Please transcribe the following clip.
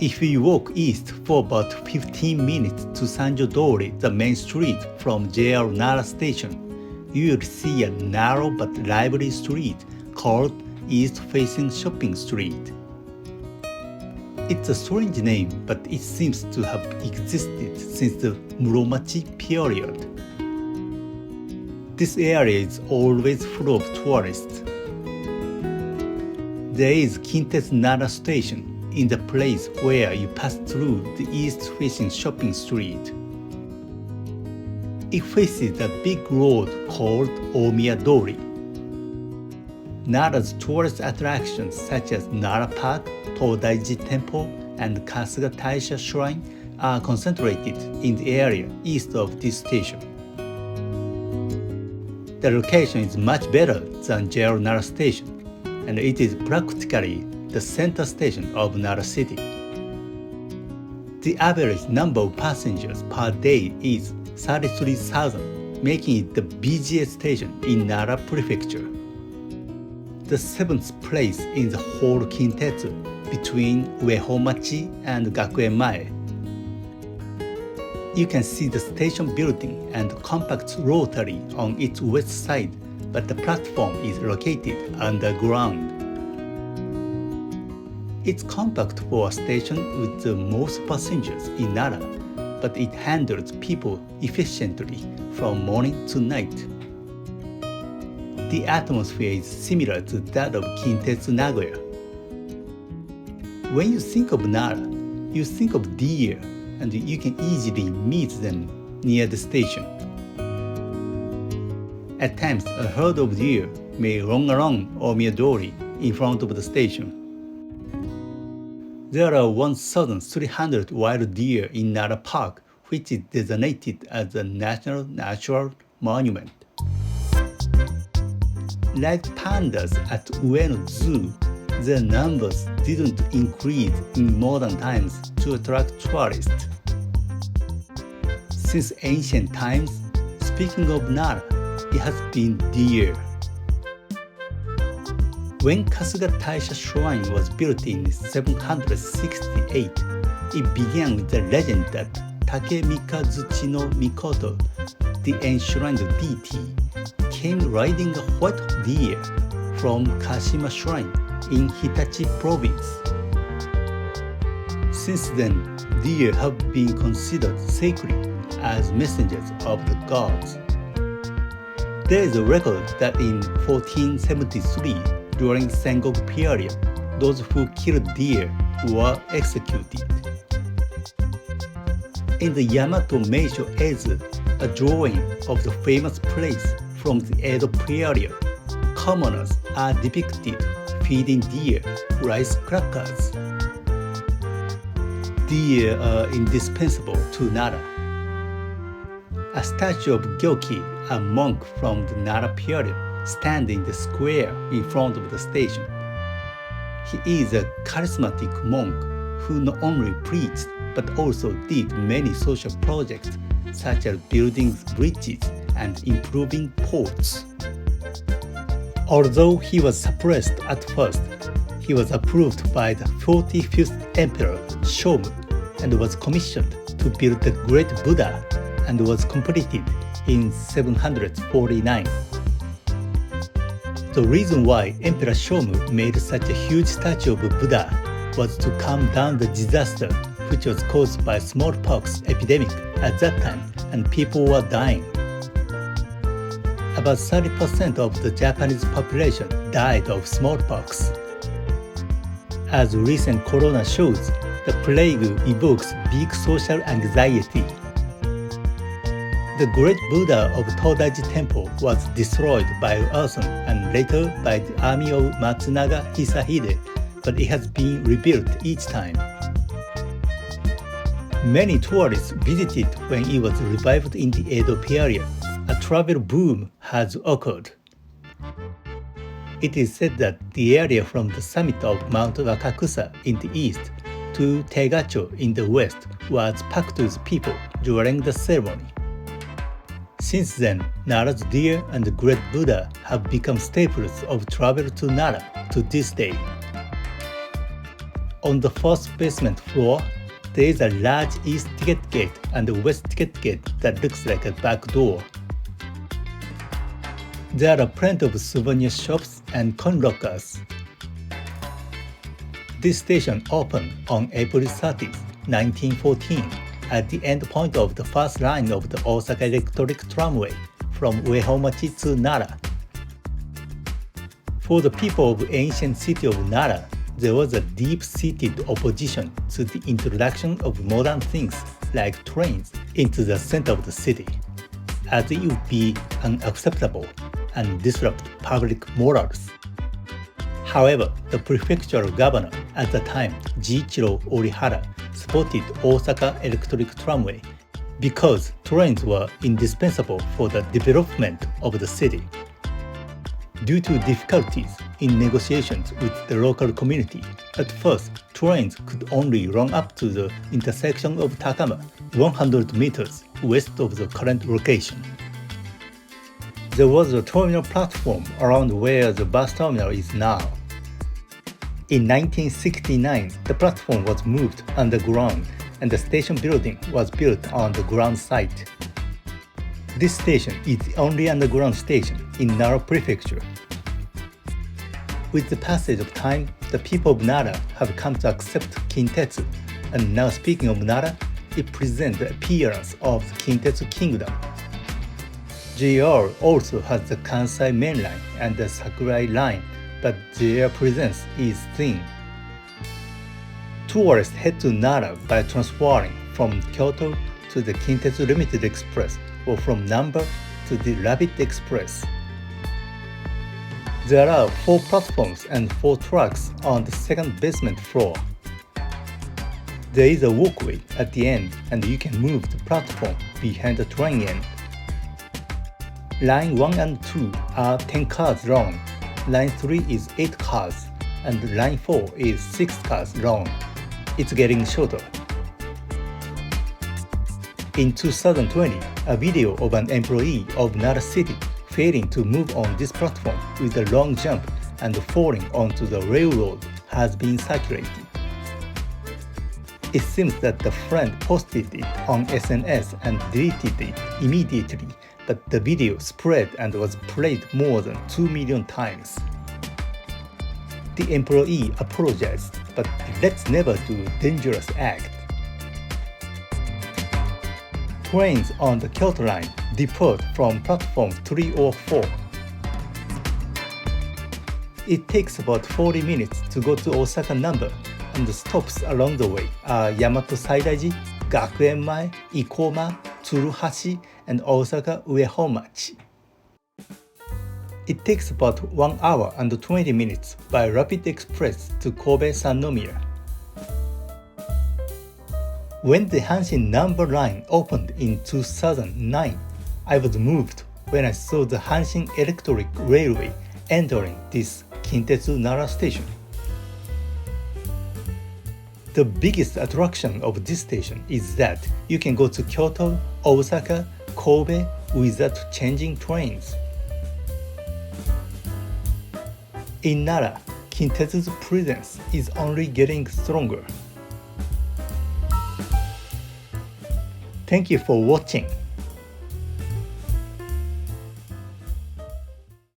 If you walk east for about 15 minutes to Sanjo-dori, the main street from JR Nara Station, you will see a narrow but lively street called East-Facing Shopping Street. It's a strange name, but it seems to have existed since the Muromachi period. This area is always full of tourists. There is Kintetsu Nara Station in the place where you pass through the east-facing shopping street. It faces a big road called Omiya-dori. Nara's tourist attractions such as Nara Park, Todaiji Temple, and Kasuga Taisha Shrine are concentrated in the area east of this station. The location is much better than JR Nara Station, and it is practically the center station of Nara City. The average number of passengers per day is 33,000, making it the busiest station in Nara Prefecture. The seventh place in the whole Kintetsu between Uehomachi and Gakuen-mae. You can see the station building and compact rotary on its west side, but the platform is located underground. It's compact for a station with the most passengers in Nara, but it handles people efficiently from morning to night. The atmosphere is similar to that of Kintetsu Nagoya. When you think of Nara, you think of deer, and you can easily meet them near the station. At times, a herd of deer may roam around Omiya-dori in front of the station. There are 1,300 wild deer in Nara Park, which is designated as a National Natural Monument. Like pandas at Ueno Zoo, their numbers didn't increase in modern times to attract tourists. Since ancient times, speaking of Nara, it has been deer. When Kasuga Taisha Shrine was built in 768, it began with the legend that Takemikazuchi no Mikoto, the enshrined deity, came riding a white deer from Kashima Shrine in Hitachi province. Since then, deer have been considered sacred as messengers of the gods. There is a record that in 1473, during Sengoku period, those who killed deer were executed. In the Yamato Meisho Eizu, a drawing of the famous place from the Edo period, commoners are depicted feeding deer rice crackers. Deer are indispensable to Nara. A statue of Gyoki, a monk from the Nara period, stands in the square in front of the station. He is a charismatic monk who not only preached but also did many social projects such as building bridges and improving ports. Although he was suppressed at first, he was approved by the 45th Emperor Shomu and was commissioned to build the Great Buddha and was completed in 749. The reason why Emperor Shomu made such a huge statue of Buddha was to calm down the disaster which was caused by smallpox epidemic at that time, and people were dying. About 30% of the Japanese population died of smallpox. As recent corona shows, the plague evokes big social anxiety. The great Buddha of Todaiji Temple was destroyed by arson and later by the army of Matsunaga Hisahide, but it has been rebuilt each time. Many tourists visited when it was revived in the Edo period. A travel boom has occurred. It is said that the area from the summit of Mount Wakakusa in the east to Tegacho in the west was packed with people during the ceremony. Since then, Nara's deer and the Great Buddha have become staples of travel to Nara to this day. On the first basement floor, there is a large east ticket gate and a west ticket gate that looks like a back door. There are plenty of souvenir shops and coin lockers. This station opened on April 30, 1914, at the end point of the first line of the Osaka Electric Tramway from Uehomachi to Nara. For the people of ancient city of Nara, there was a deep-seated opposition to the introduction of modern things like trains into the center of the city, as it would be unacceptable and disrupt public morals. However, the prefectural governor at the time, Jiichiro Orihara, supported Osaka Electric Tramway because trains were indispensable for the development of the city. Due to difficulties in negotiations with the local community, at first trains could only run up to the intersection of Takama, 100 meters west of the current location. There was a terminal platform around where the bus terminal is now. In 1969, the platform was moved underground and the station building was built on the ground site. This station is the only underground station in Nara Prefecture. With the passage of time, the people of Nara have come to accept Kintetsu, and now speaking of Nara, it presents the appearance of the Kintetsu Kingdom. JR also has the Kansai Main Line and the Sakurai Line, but their presence is thin. Tourists head to Nara by transferring from Kyoto to the Kintetsu Limited Express or from Namba to the Rapid Express. There are 4 platforms and 4 tracks on the second basement floor. There is a walkway at the end and you can move the platform behind the train end. Line 1 and 2 are 10 cars long, Line 3 is 8 cars, and Line 4 is 6 cars long. It's getting shorter. In 2020, a video of an employee of Nara City failing to move on this platform with a long jump and falling onto the railroad has been circulated. It seems that the friend posted it on SNS and deleted it immediately, but the video spread and was played more than 2 million times. The employee apologized, but let's never do dangerous act. Trains on the Kyoto line depart from platform 3 or 4. It takes about 40 minutes to go to Osaka Namba, and the stops along the way are Yamato Saidaiji, Gakuen-mae, Ikoma, Tsuruhashi, and Osaka Uehomachi. It takes about 1 hour and 20 minutes by Rapid Express to Kobe Sannomiya. When the Hanshin Namba line opened in 2009, I was moved when I saw the Hanshin Electric Railway entering this Kintetsu Nara station. The biggest attraction of this station is that you can go to Kyoto, Osaka, Kobe without changing trains. In Nara, Kintetsu's presence is only getting stronger. Thank you for watching.